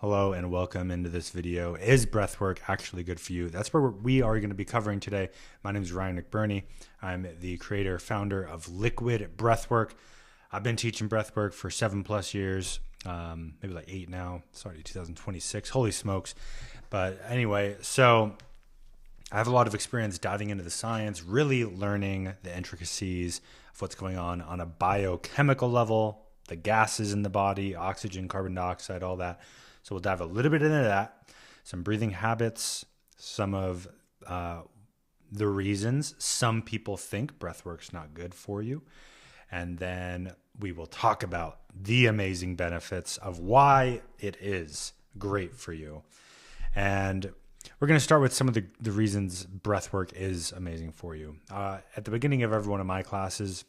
Hello and welcome into this video. Is breathwork actually good for you? That's where we are going to be covering today. My name is Ryan McBurney. I'm the creator, founder of Liquid Breathwork. I've been teaching breathwork for 7+ years, maybe like 8 now. Sorry, 2026. Holy smokes. But anyway, so I have a lot of experience diving into the science, really learning the intricacies of what's going on a biochemical level, the gases in the body, oxygen, carbon dioxide, all that. So we'll dive a little bit into that, some breathing habits, some of the reasons some people think breathwork's not good for you. And then we will talk about the amazing benefits of why it is great for you. And we're going to start with some of the reasons breathwork is amazing for you. At the beginning of every one of my classes,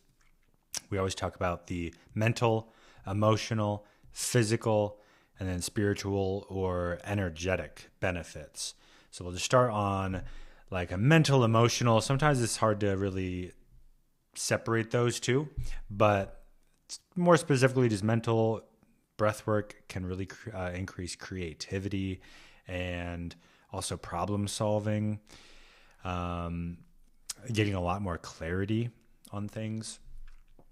we always talk about the mental, emotional, physical, and then spiritual or energetic benefits. So we'll just start on like a mental, emotional. Sometimes it's hard to really separate those two, but more specifically, just mental breathwork can really increase creativity and also problem solving, getting a lot more clarity on things.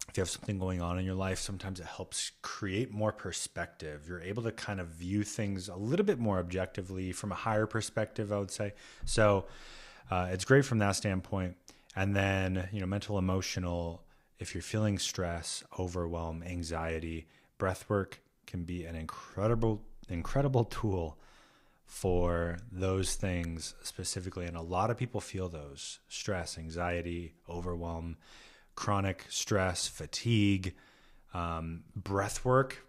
If you have something going on in your life, sometimes it helps create more perspective. You're able to kind of view things a little bit more objectively from a higher perspective, I would say. So it's great from that standpoint. And then, mental, emotional, if you're feeling stress, overwhelm, anxiety, breathwork can be an incredible tool for those things specifically. And a lot of people feel those: stress, anxiety, overwhelm, chronic stress, fatigue, breath work.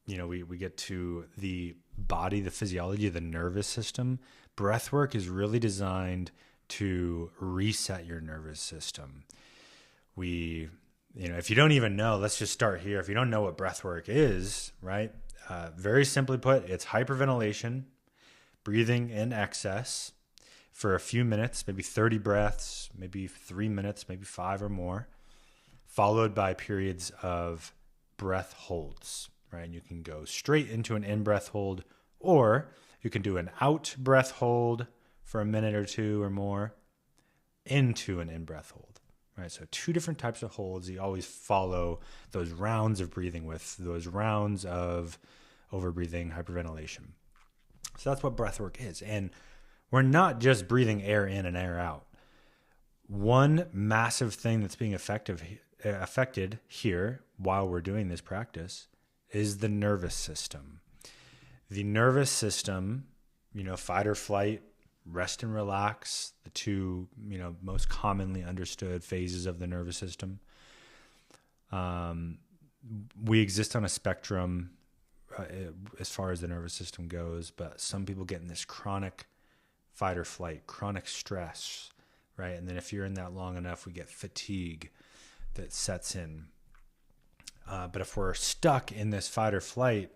We get to the body, the physiology of the nervous system. Breath work is really designed to reset your nervous system. If you don't even know, let's just start here. If you don't know what breath work is, right? Very simply put, it's hyperventilation, breathing in excess for a few minutes, maybe 30 breaths, maybe 3 minutes, maybe 5 or more, followed by periods of breath holds, right? And you can go straight into an in-breath hold, or you can do an out-breath hold for a minute or two or more into an in-breath hold, right? So 2 different types of holds. You always follow those rounds of breathing with those rounds of overbreathing, hyperventilation. So that's what breath work is. And we're not just breathing air in and air out. One massive thing that's being affected here while we're doing this practice is the nervous system. The nervous system, fight or flight, rest and relax, the 2, most commonly understood phases of the nervous system. We exist on a spectrum as far as the nervous system goes, but some people get in this chronic fight or flight, chronic stress, right? And then if you're in that long enough, we get fatigue that sets in. But if we're stuck in this fight or flight,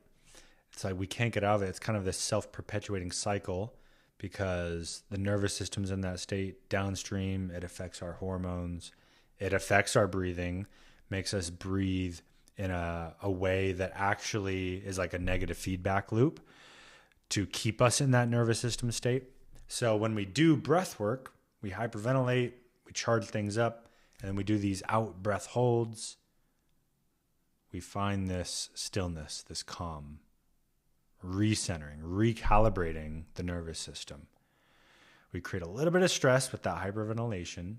it's like we can't get out of it. It's kind of this self-perpetuating cycle because the nervous system's in that state. Downstream, it affects our hormones. It affects our breathing, makes us breathe in a way that actually is like a negative feedback loop to keep us in that nervous system state. So when we do breath work, we hyperventilate, we charge things up, and then we do these out breath holds. We find this stillness, this calm, recentering, recalibrating the nervous system. We create a little bit of stress with that hyperventilation,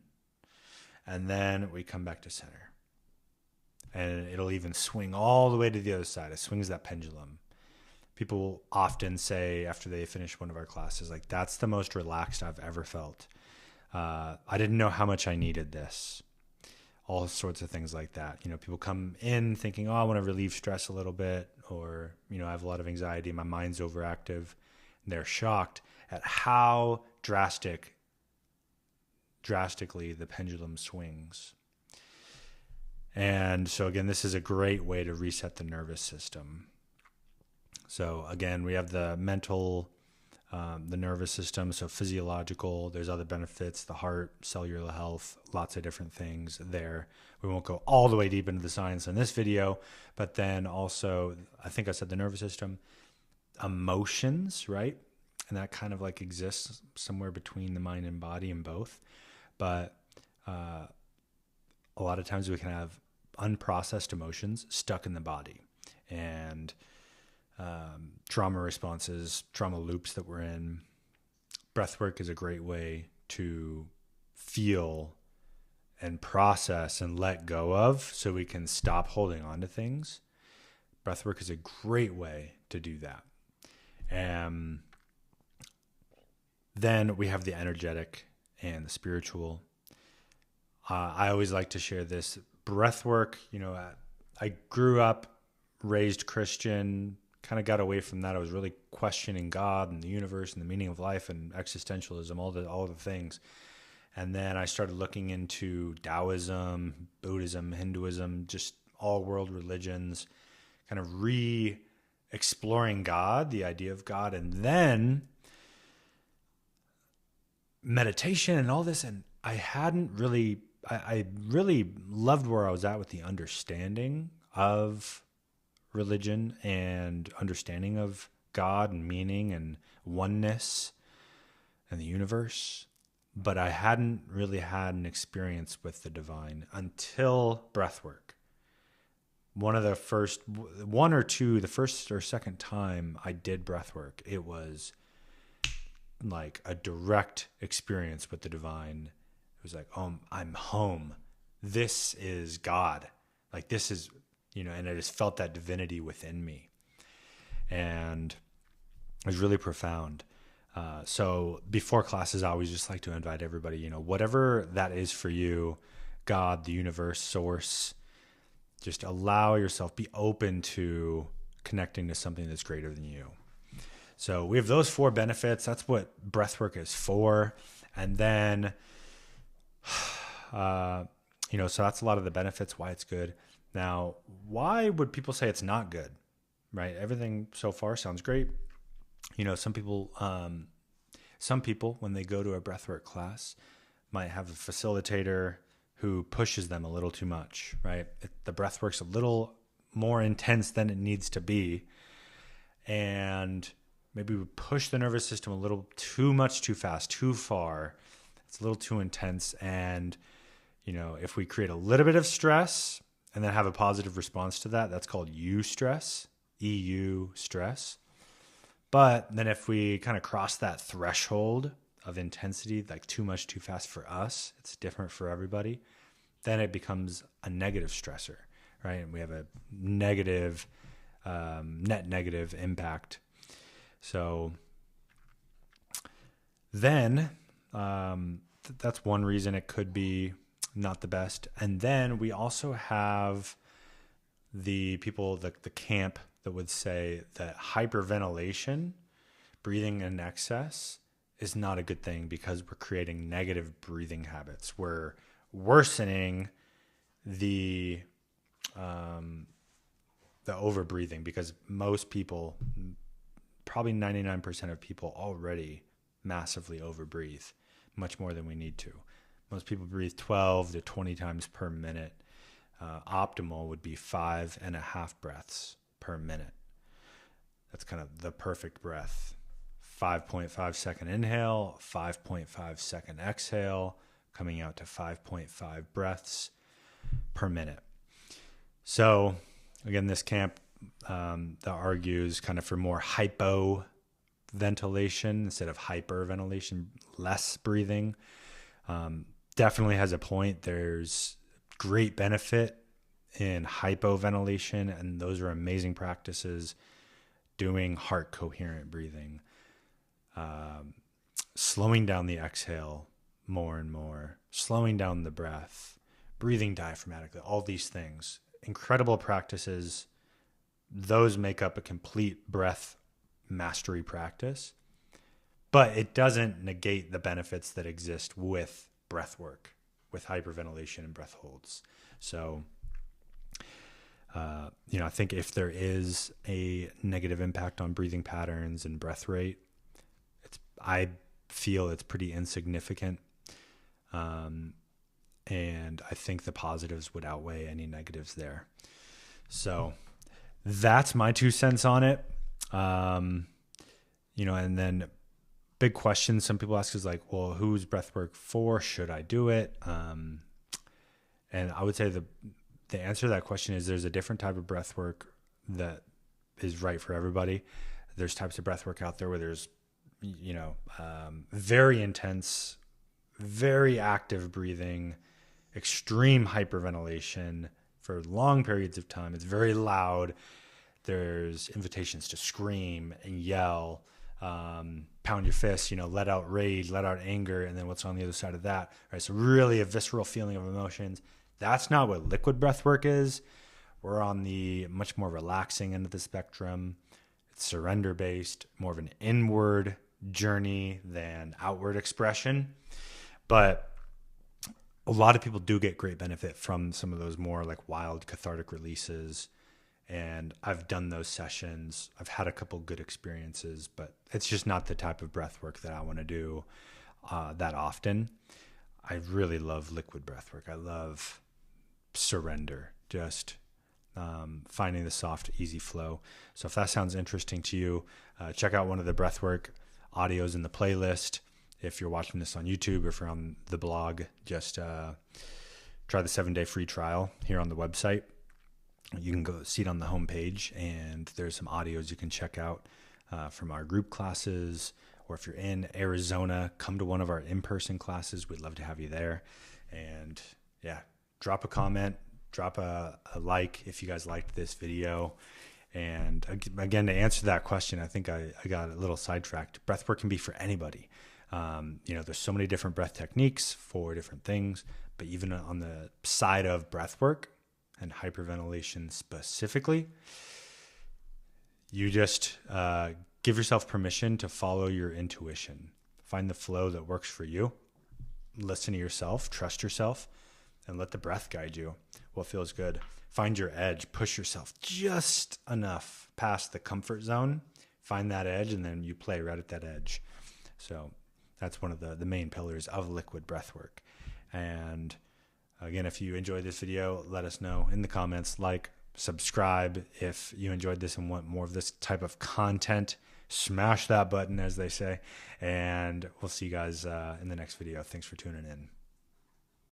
and then we come back to center. And it'll even swing all the way to the other side. It swings that pendulum. People often say after they finish one of our classes, like, that's the most relaxed I've ever felt. I didn't know how much I needed this. All sorts of things like that. People come in thinking, oh, I want to relieve stress a little bit, or, I have a lot of anxiety, my mind's overactive. And they're shocked at how drastically the pendulum swings. And so again, this is a great way to reset the nervous system. So again, we have the mental, the nervous system, so physiological. There's other benefits, the heart, cellular health, lots of different things there. We won't go all the way deep into the science in this video, but then also, I think I said the nervous system. emotions, right? And that kind of like exists somewhere between the mind and body and both. But a lot of times we can have unprocessed emotions stuck in the body, and trauma responses, trauma loops that we're in. Breathwork is a great way to feel and process and let go of, so we can stop holding on to things. Breathwork is a great way to do that. And then we have the energetic and the spiritual. I always like to share this. Breathwork, I grew up, raised Christian, kind of got away from that. I was really questioning God and the universe and the meaning of life and existentialism, all the things. And then I started looking into Taoism, Buddhism, Hinduism, just all world religions, kind of re-exploring God, the idea of God, and then meditation and all this. And I really loved where I was at with the understanding of religion and understanding of God and meaning and oneness and the universe. But I hadn't really had an experience with the divine until breathwork. The first or second time I did breathwork, it was like a direct experience with the divine. It was like, oh, I'm home. This is God. Like, this is, and I just felt that divinity within me. And it was really profound. So before classes, I always just like to invite everybody, whatever that is for you, God, the universe, source, just allow yourself, be open to connecting to something that's greater than you. So we have those 4 benefits. That's what breathwork is for. And then, so that's a lot of the benefits, why it's good. Now, why would people say it's not good, right? Everything so far sounds great. Some people, when they go to a breathwork class, might have a facilitator who pushes them a little too much, right? The breathwork's a little more intense than it needs to be. And maybe we push the nervous system a little too much, too fast, too far. It's a little too intense. And, if we create a little bit of stress and then have a positive response to that, that's called eustress, EU stress. But then if we kind of cross that threshold of intensity, like too much, too fast for us, it's different for everybody, then it becomes a negative stressor, right? And we have a negative, net negative impact. So then that's one reason it could be not the best. And then we also have the people, the camp that would say that hyperventilation, breathing in excess, is not a good thing because we're creating negative breathing habits. We're worsening the overbreathing, because most people, probably 99% of people, already massively overbreathe, much more than we need to. Most people breathe 12 to 20 times per minute. Optimal would be 5.5 breaths per minute. That's kind of the perfect breath. 5.5 second inhale, 5.5 second exhale, coming out to 5.5 breaths per minute. So again, this camp that argues kind of for more hypoventilation instead of hyperventilation, less breathing, definitely has a point. There's great benefit in hypoventilation, and those are amazing practices. Doing heart coherent breathing, slowing down the exhale more and more, slowing down the breath, breathing diaphragmatically, all these things, incredible practices. Those make up a complete breath mastery practice, but it doesn't negate the benefits that exist with breath work, with hyperventilation and breath holds. So, I think if there is a negative impact on breathing patterns and breath rate, I feel it's pretty insignificant. And I think the positives would outweigh any negatives there. So that's my 2 cents on it. And then big question some people ask is like, well, who's breathwork for? Should I do it? And I would say the answer to that question is there's a different type of breathwork that is right for everybody. There's types of breathwork out there where there's, very intense, very active breathing, extreme hyperventilation for long periods of time. It's very loud. There's invitations to scream and yell, pound your fists, let out rage, let out anger, and then what's on the other side of that, right? So really a visceral feeling of emotions. That's not what liquid breath work is. We're on the much more relaxing end of the spectrum. It's surrender based, more of an inward journey than outward expression. But a lot of people do get great benefit from some of those more like wild cathartic releases. And I've done those sessions. I've had a couple good experiences, but it's just not the type of breath work that I want to do that often. I really love liquid breath work. I love surrender, just finding the soft, easy flow. So if that sounds interesting to you, check out one of the breathwork audios in the playlist. If you're watching this on YouTube or if you're on the blog, just try the 7-day free trial here on the website. You can go see it on the homepage, and there's some audios you can check out from our group classes. Or if you're in Arizona, come to one of our in-person classes. We'd love to have you there. And yeah, drop a comment, drop a like if you guys liked this video. And again, to answer that question, I think I got a little sidetracked. Breathwork can be for anybody. There's so many different breath techniques for different things, but even on the side of breathwork and hyperventilation specifically, you just give yourself permission to follow your intuition. Find the flow that works for you. Listen to yourself, trust yourself, and let the breath guide you. What feels good. Find your edge. Push yourself just enough past the comfort zone. Find that edge, and then you play right at that edge. So that's one of the main pillars of liquid breathwork. And again, if you enjoyed this video, let us know in the comments. Like, subscribe if you enjoyed this and want more of this type of content. Smash that button, as they say. And we'll see you guys in the next video. Thanks for tuning in.